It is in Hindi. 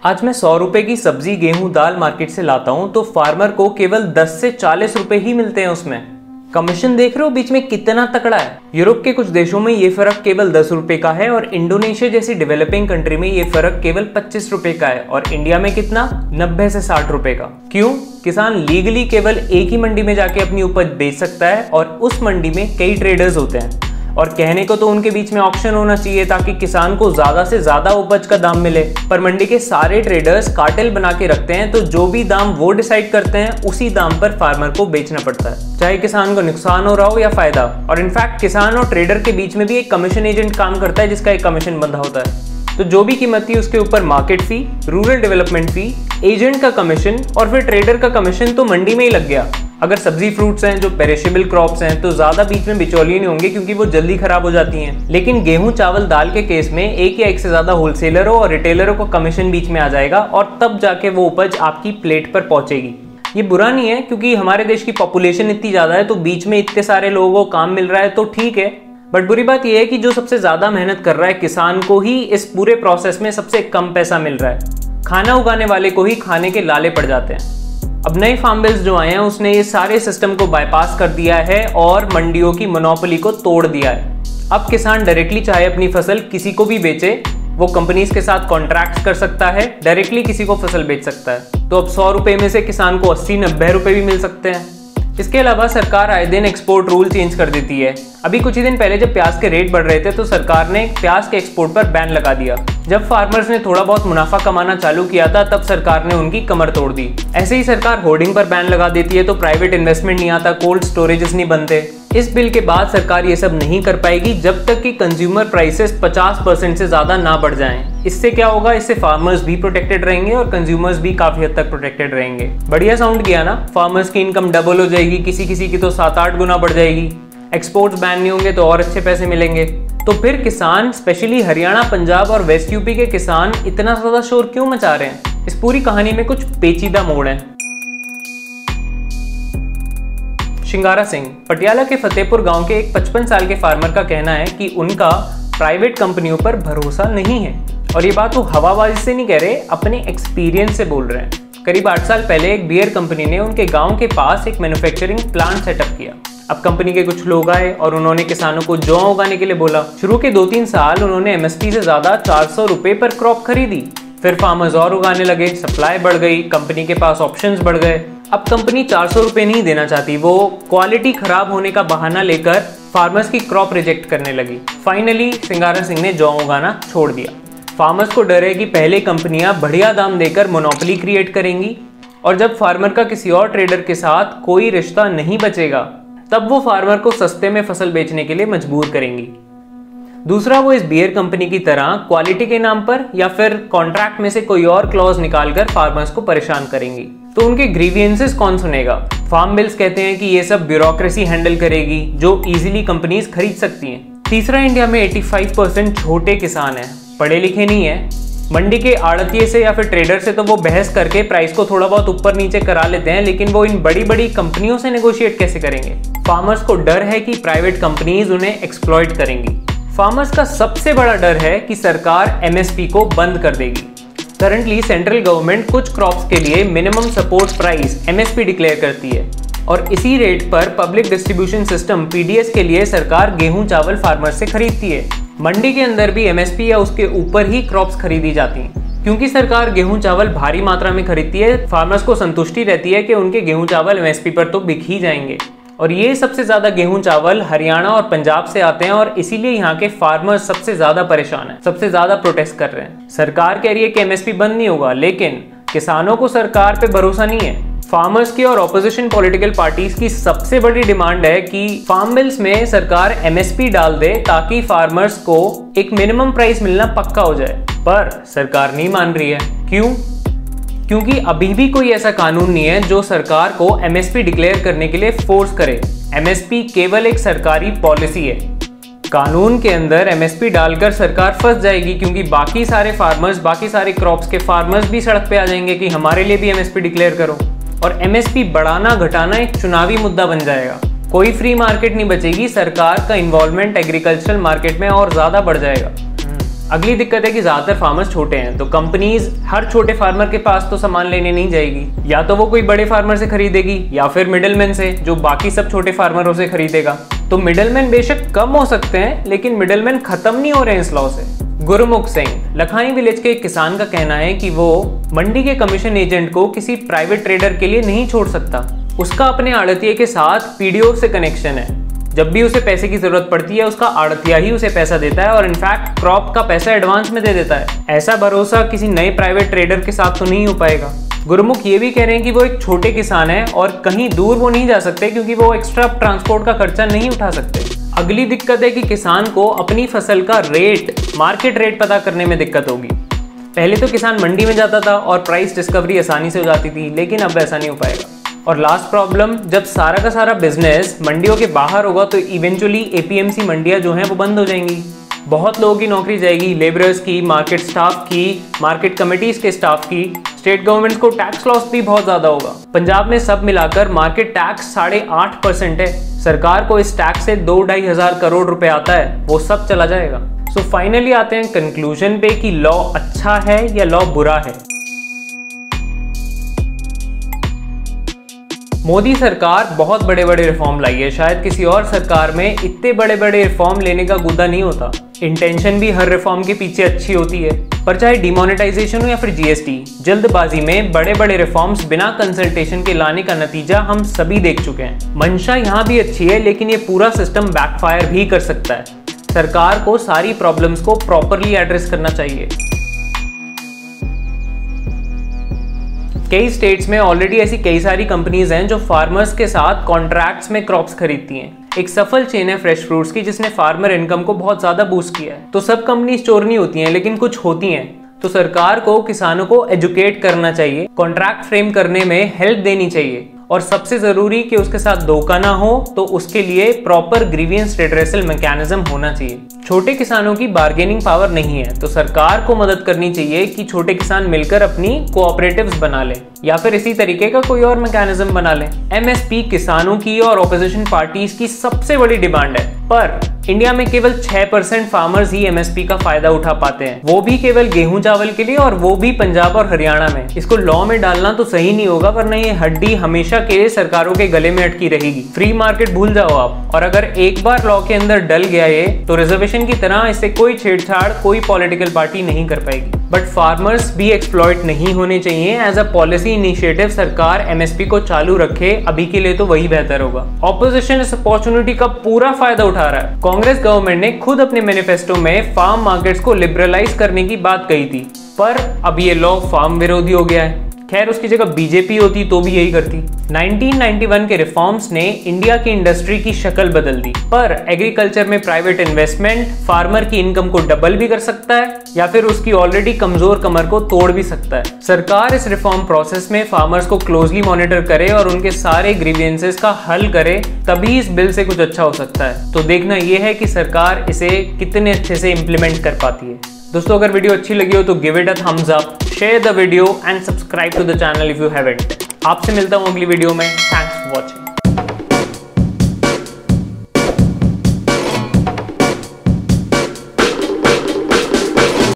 आज मैं 100 रुपए की सब्जी, गेहूं, दाल मार्केट से लाता हूं तो फार्मर को केवल 10 से 40 रुपए ही मिलते हैं उसमें। कमीशन देख रहे हो बीच में कितना तकड़ा है। यूरोप के कुछ देशों में ये फर्क केवल 10 रुपए का है और इंडोनेशिया जैसी डेवलपिंग कंट्री में ये फर्क केवल 25 रुपए का है और इंडिया में कितना 90 से 60 रुपए का। क्यों? किसान लीगली केवल एक ही मंडी में जाके अपनी उपज बेच सकता है और उस मंडी में कई ट्रेडर्स होते हैं और कहने को तो उनके बीच में ऑक्शन होना चाहिए ताकि किसान को ज्यादा से ज्यादा उपज का दाम मिले, पर मंडी के सारे ट्रेडर्स कार्टेल बना के रखते हैं तो जो भी दाम वो डिसाइड करते हैं उसी दाम पर फार्मर को बेचना पड़ता है, चाहे किसान को नुकसान हो रहा हो या फायदा। और इनफैक्ट किसान और ट्रेडर के बीच में भी एक कमीशन एजेंट काम करता है जिसका एक कमीशन बंधा होता है। तो जो भी कीमत थी उसके ऊपर मार्केट फी, रूरल डेवलपमेंट फी, एजेंट का कमीशन और फिर ट्रेडर का कमीशन तो मंडी में ही लग गया। अगर सब्जी फ्रूट्स हैं जो पेरिशेबल क्रॉप्स हैं तो ज्यादा बीच में बिचौलिए नहीं होंगे क्योंकि वो जल्दी खराब हो जाती हैं। लेकिन गेहूं, चावल, दाल के केस में एक या एक से ज्यादा होलसेलरों और रिटेलरों को कमीशन बीच में आ जाएगा और तब जाके वो उपज आपकी प्लेट पर पहुंचेगी। ये बुरा नहीं है क्योंकि हमारे देश की पॉपुलेशन इतनी ज्यादा है तो बीच में इतने सारे लोगों को काम मिल रहा है तो ठीक है, बट बुरी बात यह है कि जो सबसे ज्यादा मेहनत कर रहा है किसान को ही इस पूरे प्रोसेस में सबसे कम पैसा मिल रहा है। खाना उगाने वाले को ही खाने के लाले पड़ जाते हैं। अब नए फार्म बिल्स जो आए हैं उसने ये सारे सिस्टम को बाईपास कर दिया है और मंडियों की मोनोपोली को तोड़ दिया है। अब किसान डायरेक्टली चाहे अपनी फसल किसी को भी बेचे, वो कंपनीज के साथ कॉन्ट्रैक्ट कर सकता है, डायरेक्टली किसी को फसल बेच सकता है। तो अब 100 रुपए में से किसान को 80-90 रुपए भी मिल सकते हैं। इसके अलावा सरकार आए दिन एक्सपोर्ट रूल चेंज कर देती है। अभी कुछ ही दिन पहले जब प्याज के रेट बढ़ रहे थे तो सरकार ने प्याज के एक्सपोर्ट पर बैन लगा दिया। जब फार्मर्स ने थोड़ा बहुत मुनाफा कमाना चालू किया था तब सरकार ने उनकी कमर तोड़ दी। ऐसे ही सरकार होर्डिंग पर बैन लगा देती है तो प्राइवेट इन्वेस्टमेंट नहीं आता, कोल्ड स्टोरेजेस नहीं बनते। इस बिल के बाद सरकार ये सब नहीं कर पाएगी जब तक कि कंज्यूमर प्राइसेस 50% से ज्यादा ना बढ़ जाएं। इससे क्या होगा? इससे फार्मर्स भी प्रोटेक्टेड रहेंगे और कंज्यूमर्स भी काफी हद तक प्रोटेक्टेड रहेंगे। बढ़िया साउंड किया ना? फार्मर्स की इनकम डबल हो जाएगी, किसी की तो 7-8 गुना बढ़ जाएगी। एक्सपोर्ट्स बैन नहीं होंगे तो और अच्छे पैसे मिलेंगे। तो फिर किसान, स्पेशली हरियाणा, पंजाब और वेस्ट यूपी के किसान इतना ज्यादा शोर क्यों मचा रहे हैं? इस पूरी कहानी में कुछ पेचीदा मोड़ है। शिंगारा सिंह पटियाला के फतेहपुर गांव के एक 55 साल के फार्मर का कहना है कि उनका प्राइवेट कंपनियों पर भरोसा नहीं है और ये बात वो हवाबाजी से नहीं कह रहे, अपने एक्सपीरियंस से बोल रहे हैं। करीब 8 साल पहले एक बियर कंपनी ने उनके गांव के पास एक मैन्युफैक्चरिंग प्लांट सेटअप किया। अब कंपनी के कुछ लोग आए और उन्होंने किसानों को जौ उगाने के लिए बोला। शुरू के 2-3 साल उन्होंने एमएसपी से ज्यादा 400 रुपए पर क्रॉप खरीदी। फिर फार्मर्स और उगाने लगे, सप्लाई बढ़ गई, कंपनी के पास ऑप्शंस बढ़ गए। अब कंपनी 400 रुपए नहीं देना चाहती, वो क्वालिटी खराब होने का बहाना लेकर फार्मर्स की क्रॉप रिजेक्ट करने लगी। फाइनली शिंगारा सिंह ने जौ उगाना छोड़ दिया। फार्मर्स को डर है कि पहले कंपनियां बढ़िया दाम देकर मोनोपोली क्रिएट करेंगी और जब फार्मर का किसी और ट्रेडर के साथ कोई रिश्ता नहीं बचेगा तब वो फार्मर को सस्ते में फसल बेचने के लिए मजबूर करेंगी। दूसरा, वो इस बियर कंपनी की तरह क्वालिटी के नाम पर या फिर कॉन्ट्रैक्ट में से कोई और क्लॉज निकालकर फार्मर्स को परेशान करेंगी। तो उनके ग्रीवियंसेस कौन सुनेगा? फार्म बिल्स कहते हैं कि ये सब ब्यूरोक्रेसी हैंडल करेगी जो इजीली कंपनीज खरीद सकती हैं। तीसरा, इंडिया में 85% छोटे किसान हैं, पढ़े लिखे नहीं है। मंडी के आड़तिये से या फिर ट्रेडर से तो वो बहस करके प्राइस को थोड़ा बहुत ऊपर नीचे करा लेते हैं, लेकिन वो इन बड़ी बड़ी कंपनियों से नेगोशिएट कैसे करेंगे? फार्मर्स को डर है कि प्राइवेट कंपनीज उन्हें एक्सप्लॉइट करेंगी। फार्मर्स का सबसे बड़ा डर है कि सरकार एमएसपी को बंद कर देगी। करंटली सेंट्रल गवर्नमेंट कुछ क्रॉप्स के लिए minimum support price MSP declare करती है और इसी रेट पर पब्लिक डिस्ट्रीब्यूशन सिस्टम पीडीएस के लिए सरकार गेहूं, चावल फार्मर्स से खरीदती है। मंडी के अंदर भी एमएसपी या उसके ऊपर ही क्रॉप्स खरीदी जाती हैं। क्योंकि सरकार गेहूं चावल भारी मात्रा में खरीदती है, फार्मर्स को संतुष्टि रहती है कि उनके गेहूं चावल एमएसपी पर तो बिक ही जाएंगे। और ये सबसे ज्यादा गेहूं चावल हरियाणा और पंजाब से आते हैं और इसीलिए यहाँ के फार्मर्स सबसे ज्यादा परेशान हैं, सबसे ज्यादा प्रोटेस्ट कर रहे हैं। सरकार कह रही है कि एमएसपी बंद नहीं होगा, लेकिन किसानों को सरकार पे भरोसा नहीं है। फार्मर्स की और ऑपोजिशन पॉलिटिकल पार्टीज की सबसे बड़ी डिमांड है कि फार्म बिल्स में सरकार एमएसपी डाल दे ताकि फार्मर्स को एक मिनिमम प्राइस मिलना पक्का हो जाए, पर सरकार नहीं मान रही है। क्यों? क्योंकि अभी भी कोई ऐसा कानून नहीं है जो सरकार को एमएसपी डिक्लेयर करने के लिए फोर्स करे। एमएसपी केवल एक सरकारी पॉलिसी है। कानून के अंदर एमएसपी डालकर सरकार फंस जाएगी क्योंकि बाकी सारे फार्मर्स, बाकी सारे क्रॉप्स के फार्मर्स भी सड़क पे आ जाएंगे कि हमारे लिए भी एमएसपी डिक्लेयर करो और एमएसपी बढ़ाना घटाना एक चुनावी मुद्दा बन जाएगा। कोई फ्री मार्केट नहीं बचेगी, सरकार का इन्वॉल्वमेंट एग्रीकल्चरल मार्केट में और ज्यादा बढ़ जाएगा। अगली दिक्कत है कि ज्यादातर फार्मर्स छोटे हैं, तो कंपनीज हर छोटे फार्मर के पास तो सामान लेने नहीं जाएगी, या तो वो कोई बड़े फार्मर से खरीदेगी या फिर मिडिलमैन से जो बाकी सब छोटे फार्मरों से खरीदेगा। तो मिडिलमैन बेशक कम हो सकते हैं, लेकिन मिडिलमैन खत्म नहीं हो रहे हैं इस लॉ से। गुरमुख सिंह लखानी विलेज के एक किसान का कहना है कि वो मंडी के कमीशन एजेंट को किसी प्राइवेट ट्रेडर के लिए नहीं छोड़ सकता। उसका अपने आड़तिये के साथ पीडीओ से कनेक्शन है। जब भी उसे पैसे की जरूरत पड़ती है उसका आड़तिया ही उसे पैसा देता है और इनफैक्ट क्रॉप का पैसा एडवांस में दे देता है। ऐसा भरोसा किसी नए प्राइवेट ट्रेडर के साथ तो नहीं हो पाएगा। गुरमुख ये भी कह रहे हैं कि वो एक छोटे किसान है और कहीं दूर वो नहीं जा सकते क्योंकि वो एक्स्ट्रा ट्रांसपोर्ट का खर्चा नहीं उठा सकते। अगली दिक्कत है कि किसान को अपनी फसल का रेट, मार्केट रेट पता करने में दिक्कत होगी। पहले तो किसान मंडी में जाता था और प्राइस डिस्कवरी आसानी से हो जाती थी, लेकिन अब ऐसा नहीं हो पाएगा। और लास्ट प्रॉब्लम, जब सारा का सारा बिजनेस मंडियों के बाहर होगा तो इवेंचुअली एपीएमसी मंडियां जो हैं वो बंद हो जाएंगी। बहुत लोगों की नौकरी जाएगी, लेबरर्स की, मार्केट स्टाफ की, मार्केट कमेटीज के स्टाफ की। स्टेट गवर्नमेंट को टैक्स लॉस भी बहुत ज्यादा होगा। पंजाब में सब मिलाकर मार्केट टैक्स 8.5% है। सरकार को इस टैक्स से 2-2.5 हजार करोड़ रुपए आता है, वो सब चला जाएगा। सो फाइनली आते हैं कंक्लूजन पे कि लॉ अच्छा है या लॉ बुरा है। मोदी सरकार बहुत बड़े बड़े रिफॉर्म लाई है, शायद किसी और सरकार में इतने बड़े बड़े रिफॉर्म लेने का गुदा नहीं होता। इंटेंशन भी हर रिफॉर्म के पीछे अच्छी होती है, पर चाहे डिमोनेटाइजेशन हो या फिर जीएसटी, जल्दबाजी में बड़े बड़े रिफॉर्म्स बिना कंसल्टेशन के लाने का नतीजा हम सभी देख चुके हैं। मंशा यहाँ भी अच्छी है, लेकिन ये पूरा सिस्टम बैकफायर भी कर सकता है। सरकार को सारी प्रॉब्लम्स को प्रॉपरली एड्रेस करना चाहिए। कई स्टेट्स में ऑलरेडी ऐसी कई सारी कंपनीज हैं जो फार्मर्स के साथ कॉन्ट्रैक्ट्स में क्रॉप्स खरीदती हैं। एक सफल चेन है फ्रेश फ्रूट्स की जिसने फार्मर इनकम को बहुत ज्यादा बूस्ट किया है। तो सब कंपनी चोर नहीं होती हैं, लेकिन कुछ होती हैं। तो सरकार को किसानों को एजुकेट करना चाहिए, कॉन्ट्रैक्ट फ्रेम करने में हेल्प देनी चाहिए, और सबसे जरूरी कि उसके साथ धोखा ना हो, तो उसके लिए प्रॉपर ग्रीवियंस रिड्रेसल मैकेनिज्म होना चाहिए। छोटे किसानों की बार्गेनिंग पावर नहीं है, तो सरकार को मदद करनी चाहिए कि छोटे किसान मिलकर अपनी कोऑपरेटिव्स बना लें या फिर इसी तरीके का कोई और मैकेनिज्म बना लें। एमएसपी किसानों की और ऑपोजिशन पार्टीज की सबसे बड़ी डिमांड है, पर इंडिया में केवल 6% फार्मर्स ही एमएसपी का फायदा उठा पाते हैं, वो भी केवल गेहूं चावल के लिए, और वो भी पंजाब और हरियाणा में। इसको लॉ में डालना तो सही नहीं होगा, वरना ये हड्डी हमेशा के लिए सरकारों के गले में अटकी रहेगी। फ्री मार्केट भूल जाओ आप, और अगर एक बार लॉ के अंदर डल गया ये, तो रिजर्वेशन की तरह इससे कोई छेड़छाड़ कोई पॉलिटिकल पार्टी नहीं कर पाएगी। बट फार्मर्स भी एक्सप्लॉइट नहीं होने चाहिए। एज अ पॉलिसी इनिशिएटिव सरकार एमएसपी को चालू रखे, अभी के लिए तो वही बेहतर होगा। ऑपोजिशन इस अपॉर्चुनिटी का पूरा फायदा उठा रहा है। कांग्रेस गवर्नमेंट ने खुद अपने मैनिफेस्टो में फार्म मार्केट्स को लिबरलाइज करने की बात कही थी, पर अब ये लॉ फार्म विरोधी हो गया है। खैर, उसकी जगह बीजेपी होती तो भी यही करती। 1991 के रिफॉर्म्स ने इंडिया की इंडस्ट्री की शक्ल बदल दी, पर एग्रीकल्चर में प्राइवेट इन्वेस्टमेंट फार्मर की इनकम को डबल भी कर सकता है या फिर उसकी ऑलरेडी कमजोर कमर को तोड़ भी सकता है। सरकार इस रिफॉर्म प्रोसेस में फार्मर्स को क्लोजली मॉनिटर करे और उनके सारे ग्रीवियंसेस का हल करे, तभी इस बिल से कुछ अच्छा हो सकता है। तो देखना यह है कि सरकार इसे कितने अच्छे से इंप्लीमेंट कर पाती है। दोस्तों, अगर वीडियो अच्छी लगी हो तो give it a thumbs up, share the video and subscribe to the channel if you haven't. आपसे मिलता हूँ अगली वीडियो में। Thanks for watching.